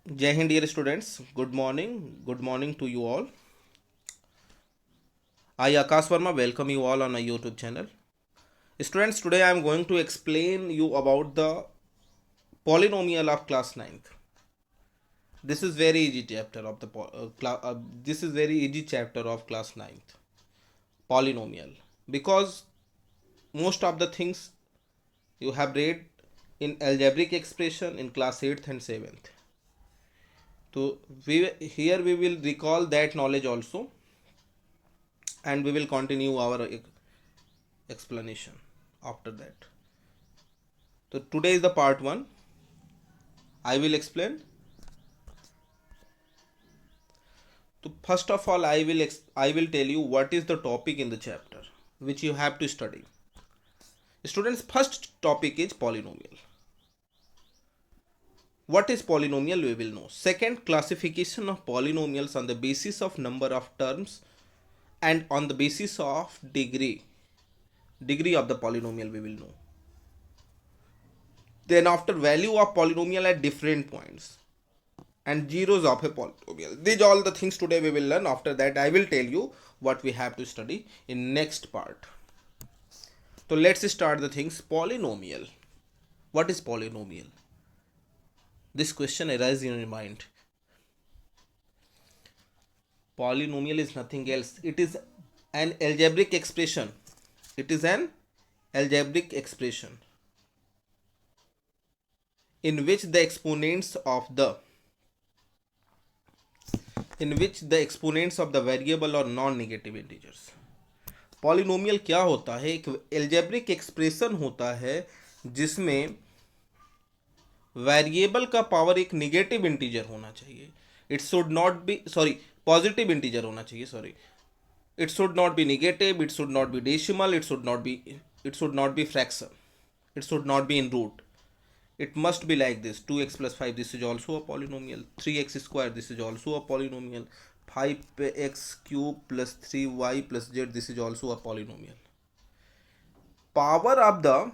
Jai Hind, dear students. Good morning. Good morning to you all. I, Akash Verma, welcome you all on my YouTube channel. Students, today I am going to explain you about the polynomial of class ninth. This is very easy chapter of the this is very easy chapter of class ninth. Polynomial, because most of the things you have read in algebraic expression in class 8th and 7th. So here we will recall that knowledge also, and we will continue our explanation after that. So today is the part 1. I will explain. So first of all, I will tell you what is the topic in the chapter which you have to study. Students, first topic is polynomial. What is polynomial we will know. Second, classification of polynomials on the basis of number of terms and on the basis of degree of the polynomial we will know. Then after, value of polynomial at different points and zeros of a polynomial. These all the things today we will learn. After that, I will tell you what we have to study in next part. So let's start the things. Polynomial. What is polynomial? This question arises in your mind. Polynomial is nothing else. It is an algebraic expression. It is an algebraic expression in which the exponents of the variable or non-negative integers. Polynomial क्या होता है? एक algebraic expression होता है जिसमें variable का power एक negative integer होना चाहिए. It should not be positive integer होना चाहिए. It should not be negative, it should not be decimal, it should not be fraction, it should not be in root. It must be like this: 2x plus 5, this is also a polynomial. 3x square, this is also a polynomial. 5x cube plus 3y plus z, this is also a polynomial. Power of the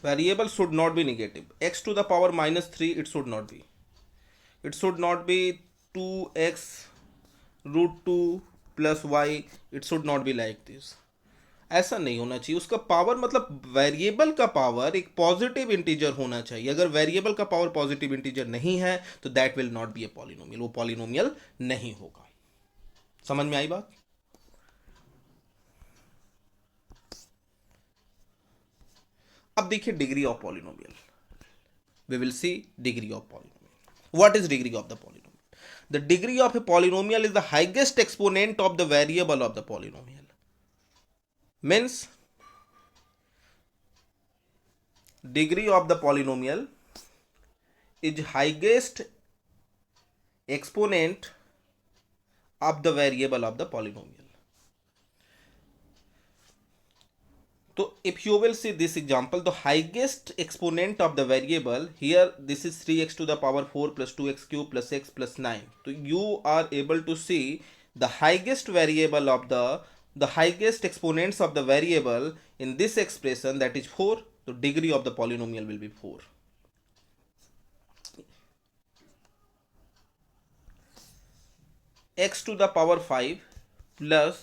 variable should not be negative. X to the power minus 3, it should not be. It should not be 2x root 2 plus y. It should not be like this. ऐसा नहीं होना चाहिए. उसका power मतलब variable का power एक positive integer होना चाहिए. अगर वेरिएबल का पावर पॉजिटिव इंटीजर नहीं है तो that will not be a polynomial. वो पॉलिनोमियल नहीं होगा. समझ में आई बात? अब देखिए degree of polynomial. We will see degree of polynomial. What is degree of the polynomial? The degree of a polynomial is the highest exponent of the variable of the polynomial. Means degree of the polynomial is highest exponent of the variable of the polynomial. So if you will see this example, the highest exponent of the variable here, this is 3x to the power 4 plus 2x cube plus x plus 9. So you are able to see the highest variable of the highest exponents of the variable in this expression, that is 4. So degree of the polynomial will be 4. X to the power 5 plus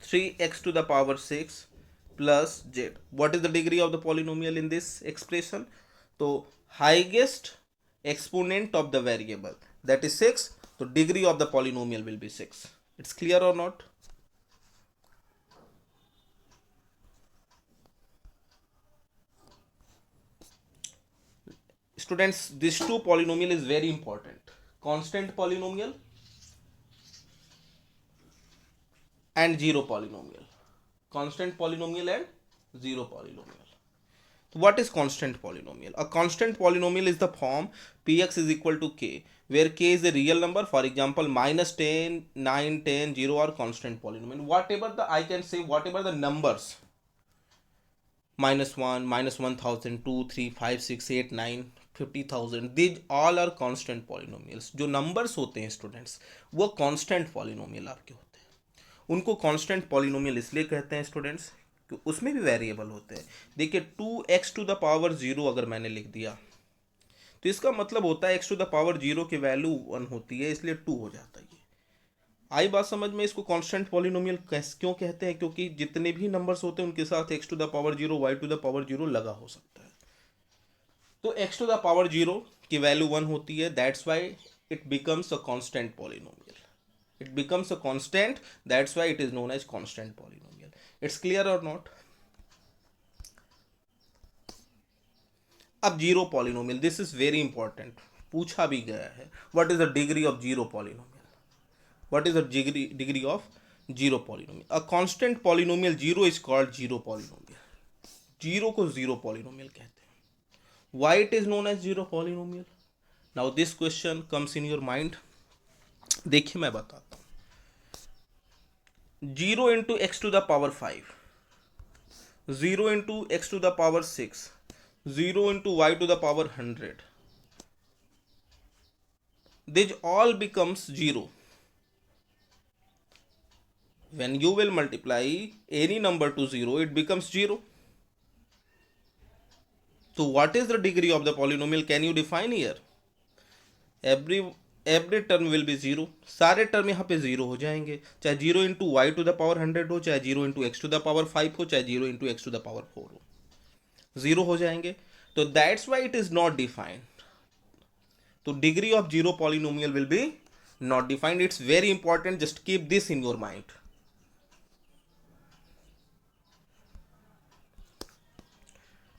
3x to the power 6 plus z. What is the degree of the polynomial in this expression? So highest exponent of the variable, that is 6. So degree of the polynomial will be 6. It's clear or not? Students, this two polynomial is very important: constant polynomial and zero polynomial. Constant polynomial and zero polynomial. So what is constant polynomial? A constant polynomial is the form px is equal to k, where k is a real number. For example, minus 10, 9, 10, 0 are constant polynomial. Whatever the, I can say, whatever the numbers, minus 1, minus 1000, 2, 3, 5, 6, 8, 9, 50,000, these all are constant polynomials. जो numbers होते हैं students, वो constant polynomial आपके होते हैं. उनको constant polynomial इसलिए कहते हैं students उसमें भी वेरिएबल होते हैं। देखिए 2x⁻0 अगर मैंने लिख दिया तो इसका मतलब होता है x⁻0 की वैल्यू 1 होती है, इसलिए 2 हो जाता है। ये आई बात समझ में? इसको कांस्टेंट पॉलिनोमियल क्यों कहते हैं? क्योंकि जितने भी नंबर्स होते हैं उनके साथ x⁻0 y⁻0 लगा हो सकता है। तो x⁻0 की वैल्यू 1 होती है, that's why it becomes a constant polynomial. It becomes a constant, that's why it is known as constant polynomial. It's clear or not? अब zero polynomial, this is very important, पूछा भी गया है। What is the degree of zero polynomial? What is the degree of zero polynomial? A constant polynomial zero is called zero polynomial. Zero को zero polynomial कहते हैं। Why it is known as zero polynomial? Now this question comes in your mind. देखिए मैं बताता हूं। 0 × x⁻5, 0 × x⁻6, 0 × y⁻100, this all becomes 0. When you will multiply any number to 0, it becomes 0. So what is the degree of the polynomial? Can you define here? every term will be zero, सारे term यहाँ पे zero हो जाएंगे, चाहे 0 × y⁻100 हो, चाहे 0 × x⁻5 हो, चाहे 0 × x⁻4 हो, जीरो हो जाएंगे। तो that's why it is not defined. तो degree of zero polynomial will be not defined. It's very important, just keep this in your mind.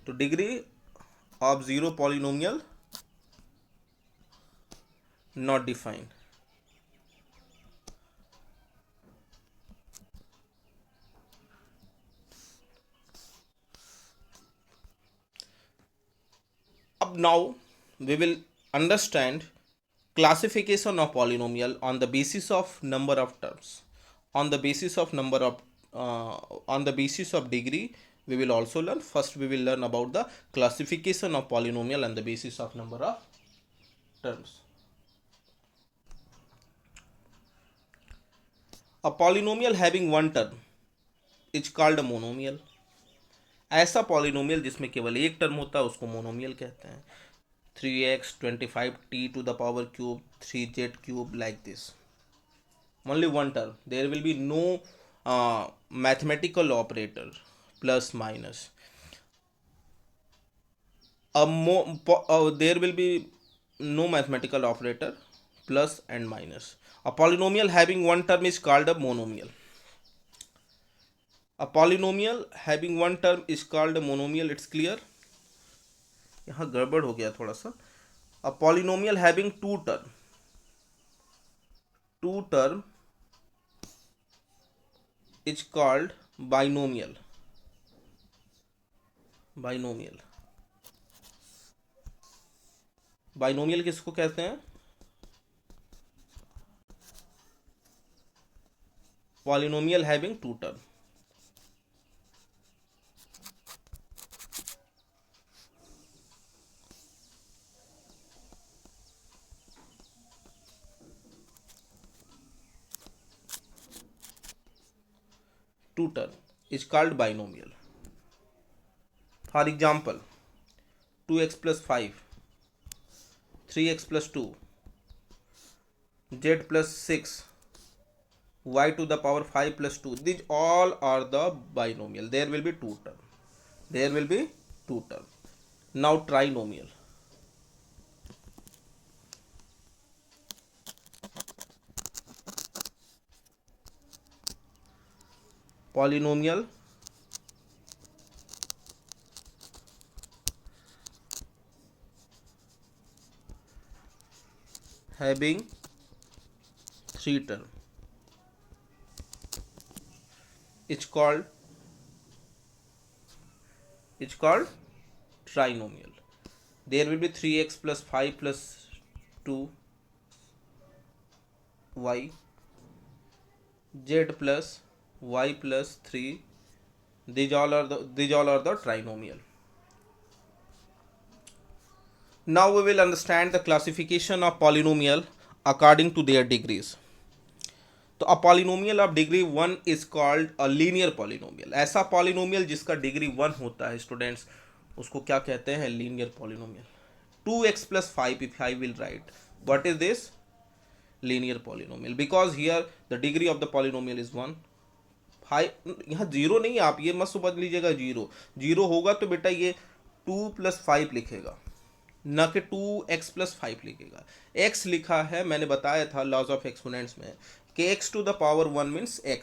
तो degree of zero polynomial not defined. अब now we will understand classification of polynomial on the basis of number of terms, on the basis of number of on the basis of degree. We will also learn, first we will learn about the classification of polynomial on the basis of number of terms. A polynomial having one term is called a monomial. ऐसा polynomial जिसमें केवल एक term होता है उसको monomial कहते हैं। 3x25t⁻³ 3z³ like this, only one term, there will be no mathematical operator plus minus. There will be no mathematical operator plus and minus. A polynomial having one term is called a monomial. A polynomial having one term is called a monomial. It's clear? यहाँ गड़बड़ हो गया थोड़ा सा। A polynomial having two term is called binomial. Binomial किसको कहते हैं? Polynomial having two term. Two term is called binomial. For example, 2x plus 5, 3x plus 2, z plus 6, y⁻5 plus 2. These all are the binomial. There will be two term. Now trinomial. Polynomial having three term, it's called trinomial. There will be 3x plus 5 plus 2, y, z plus y plus 3. These all are the trinomial. Now we will understand the classification of polynomial according to their degrees. तो a polynomial of degree 1 is called a linear polynomial. ऐसा polynomial जिसका degree 1 होता है students, उसको क्या कहते हैं? Linear polynomial. 2x plus 5, if I will write, what is this? Linear polynomial, because here the degree of the polynomial is 1। 5 यहाँ zero नहीं, आप ये मत समझ लीजिएगा जीरो। जीरो होगा तो बेटा ये 2 + 5 लिखेगा, न कि 2x + 5 लिखेगा। x लिखा है, मैंने बताया था लॉज ऑफ एक्सपोनेंट्स में कि x⁻1 means x।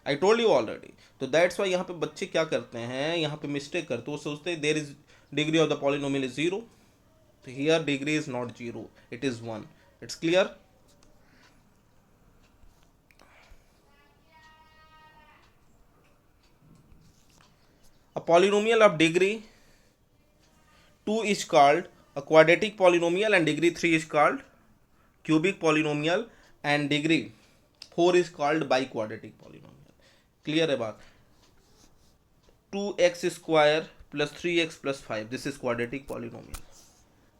I told you already. तो दैट्स वाई यहाँ पे बच्चे क्या करते हैं, यहाँ पे मिस्टेक करते, वो सोचते हैं there is degree of the polynomial is zero. तो here degree is not zero, it is 1। It's clear? A polynomial of degree 2 is called a quadratic polynomial and degree 3 is called cubic polynomial and degree 4 is called biquadratic polynomial। Clear है बात? 2x square plus 3x plus 5, this is quadratic polynomial,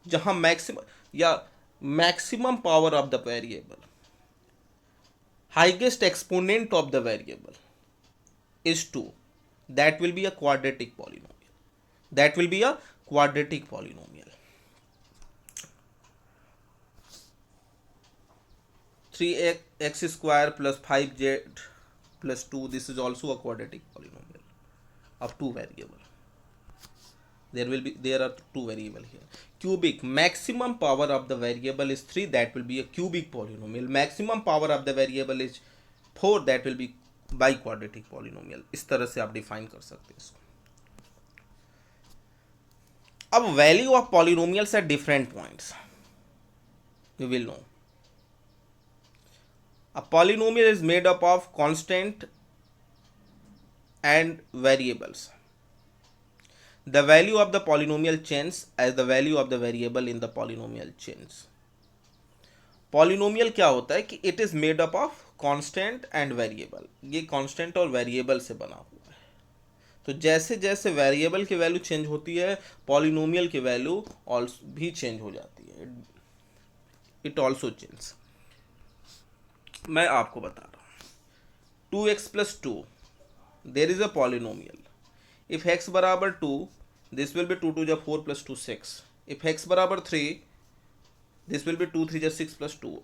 जहां maximum power of the variable, highest exponent of the variable is 2, that will be a quadratic polynomial, that will be a quadratic polynomial। 3x square plus 5z plus 2, this is also a quadratic polynomial of two variable। there are two variable here। Cubic, maximum power of the variable is 3, that will be a cubic polynomial। maximum power of the variable is 4, that will be biquadratic polynomial। इस तरह से आप define कर सकते हैं इसको। अब value of polynomials at different points you will know. A polynomial is made up of constant and variables। The value of the polynomial changes as the value of the variable in the polynomial changes। Polynomial क्या होता है कि it is made up of constant and variable. ये constant और variable से बना हुआ है। तो जैसे जैसे वेरिएबल की वैल्यू चेंज होती है, पॉलिनोमियल की वैल्यू भी चेंज हो जाती है। It also change. मैं आपको बता रहा हूँ 2x + 2, there is a polynomial. If x बराबर 2, this will be 2 × 2 = 4 + 2 = 6। If x बराबर 3, दिस विल बी 2 × 3 = 6 + 2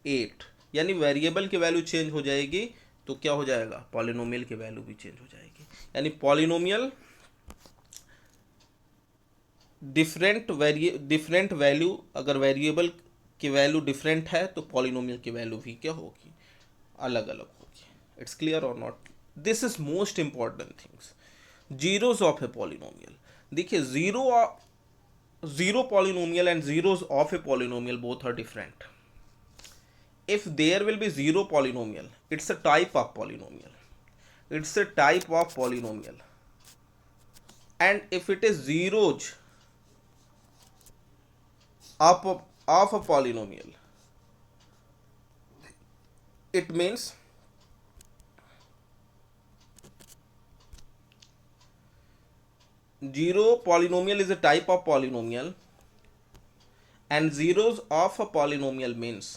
= 8। यानी वेरिएबल की वैल्यू चेंज हो जाएगी तो क्या हो जाएगा? पॉलिनोमियल की वैल्यू भी चेंज हो जाएगी। यानी पॉलिनोमियल डिफरेंट वैल्यू, अगर वेरिएबल की वैल्यू डिफरेंट है तो पॉलिनोमियल की वैल्यू भी क्या होगी? अलग अलग होगी। It's clear or not? This is most important things. Zeros of a polynomial, देखिए zero polynomial and zeros of a polynomial both are different। if there will be zero polynomial, it's a type of polynomial, it's a type of polynomial। and if it is zeros of a polynomial, it means zero polynomial is a type of polynomial and zeros of a polynomial means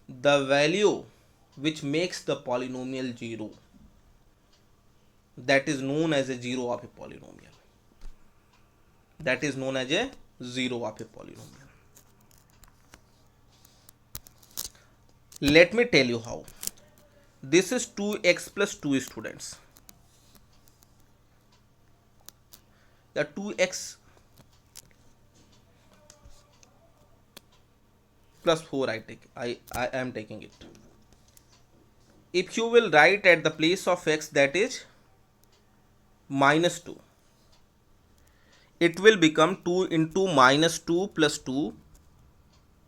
the value which makes the polynomial zero, that is known as a zero of a polynomial, that is known as a zero of a polynomial। let me tell you how। this is 2x + 2 students। the 2x + 4 I am taking it। if you will write at the place of x, that is -2, it will become 2 × -2 + 2,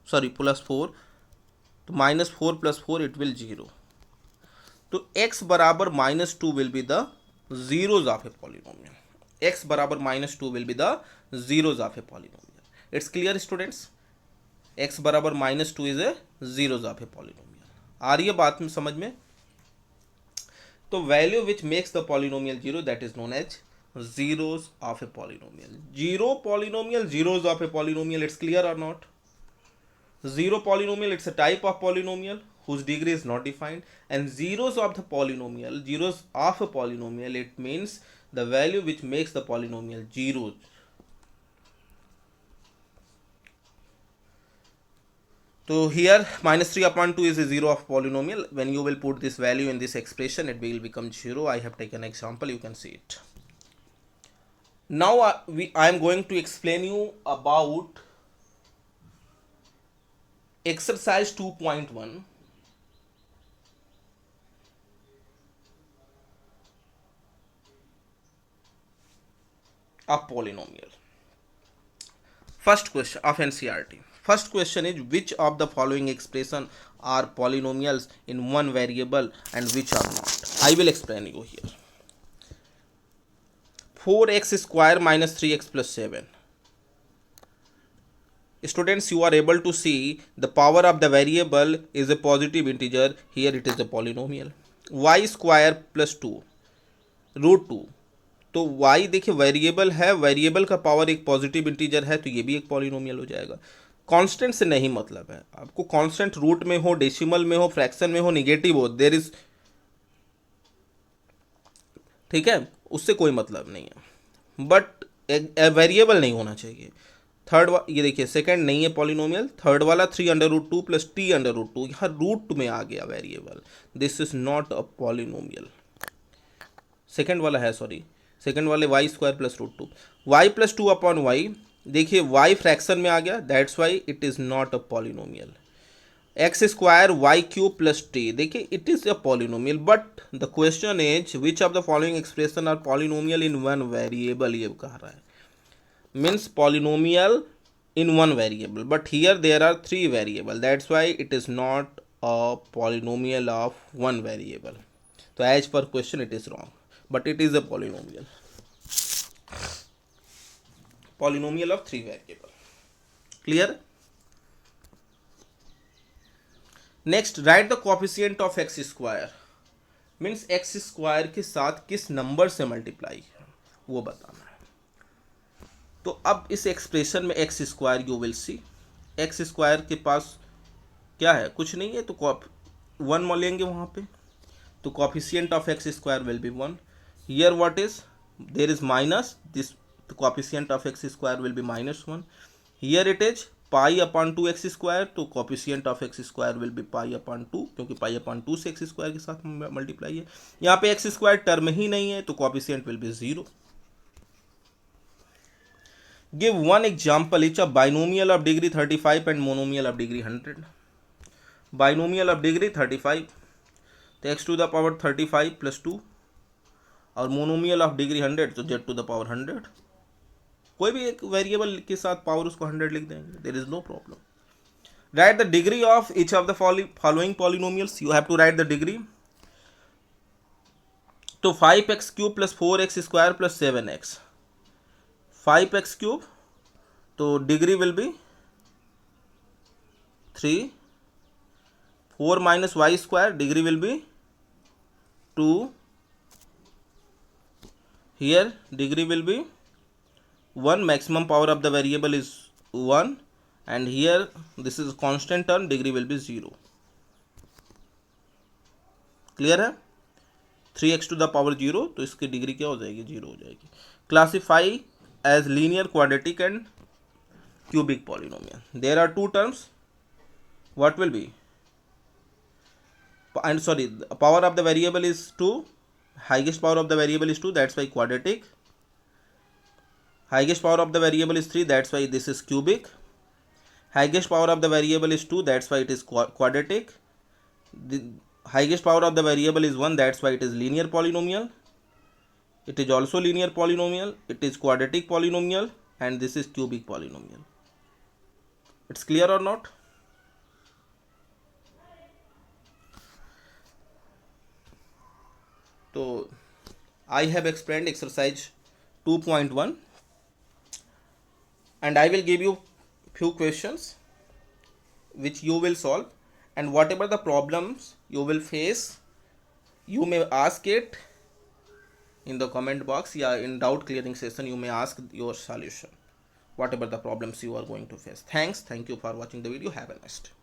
sorry +4, तो -4 + 4 it will 0। तो x बराबर -2 will be the zeros of a polynomial। x बराबर -2 will be the zeros of a polynomial। it's clear students? x बराबर -2 is a zeros of a polynomial। आ रही है बात में समझ में? तो value which makes the polynomial zero, that is known as zeros of a polynomial। zero polynomial, zeros of a polynomial, it's clear or not? Zero polynomial, it's a type of polynomial whose degree is not defined, and zeros of a polynomial, it means the value which makes the polynomial zeros. So here minus 3 upon 2 is a zero of polynomial. When you will put this value in this expression, it will become 0. I have taken example, you can see it. Now I am going to explain you about exercise 2.1. of polynomial. First question of NCERT. First question is, which of the following expression are polynomials in one variable and which are not? I will explain you here. 4x square minus 3x plus 7. Students, you are able to see the power of the variable is a positive integer. Here it is a polynomial. Y square plus 2 root 2. तो y देखिए variable है, variable का power एक positive integer है, तो ये भी एक पॉलिनोमियल हो जाएगा. कांस्टेंट से नहीं मतलब है, आपको कांस्टेंट रूट में हो, डेसिमल में हो, फ्रैक्शन में हो, निगेटिव हो, देयर इज, ठीक है, उससे कोई मतलब नहीं है, बट वेरिएबल नहीं होना चाहिए. थर्ड ये देखिए सेकंड नहीं है पॉलिनोमियल. थर्ड वाला 3√2 प्लस t√2, यहाँ रूट में आ गया variable, this is not a polynomial. Second वाला है, सॉरी, सेकंड वाले y square plus root 2, y plus 2 upon y, देखिए वाई फ्रैक्शन में आ गया, that's why it is not a polynomial. X square y cube plus t, देखिए it is a polynomial, but the question is which of the following expression are polynomial in one variable, ये कह रहा है, means polynomial in one variable, but here there are 3 variable, that's why it is not a polynomial of one variable. So as per question it is wrong, but it is a polynomial of 3 variable. Clear? Next, write the coefficient of x square, means x square के साथ किस number से multiply है वो बताना है. तो अब इस एक्सप्रेशन में x square you will see, x square के पास क्या है, कुछ नहीं है, तो 1 लेंगे वहाँ पे, तो coefficient of x square will be 1. Here what is, there is minus this, the coefficient of x square will be -1. Here it is pi upon 2 x square, तो coefficient of x square will be pi upon 2, क्योंकि पाई upon 2 से x square के साथ multiply है. यहाँ पे x square term ही नहीं है, तो coefficient will be 0. Give one example each of binomial of degree 35 and monomial of degree 100. Binomial of degree 35, तो x to the power 35 plus 2, और मोनोमियल ऑफ डिग्री 100, तो z to the power 100. कोई भी एक variable के साथ power उसको 100 लिख देंगे, there is no problem. Write the degree of each of the following polynomials, you have to write the degree. तो 5x cube plus 4x square plus 7x, 5x cube, तो degree will be 3, 4 minus y square, degree will be 2, here degree will be 1, maximum power of the variable is 1, and here this is constant term, degree will be 0. Clear है? 3x to the power 0, तो इसकी degree क्या हो जाएगी, 0 हो जाएगी. Classify as linear, quadratic and cubic polynomial. There are 2 terms, what will be, and sorry, the power of the variable is 2, highest power of the variable is 2, that's why quadratic. Highest power of the variable is 3, that's why this is cubic. Highest power of the variable is 2, that's why it is quadratic. The highest power of the variable is 1, that's why it is linear polynomial. It is also linear polynomial, it is quadratic polynomial, and this is cubic polynomial. It's clear or not? So I have explained exercise 2.1, and I will give you few questions which you will solve, and whatever the problems you will face, you may ask it in the comment box, या in doubt clearing session you may ask your solution. whatever the problems you are going to face. Thank you for watching the video. Have a nice day.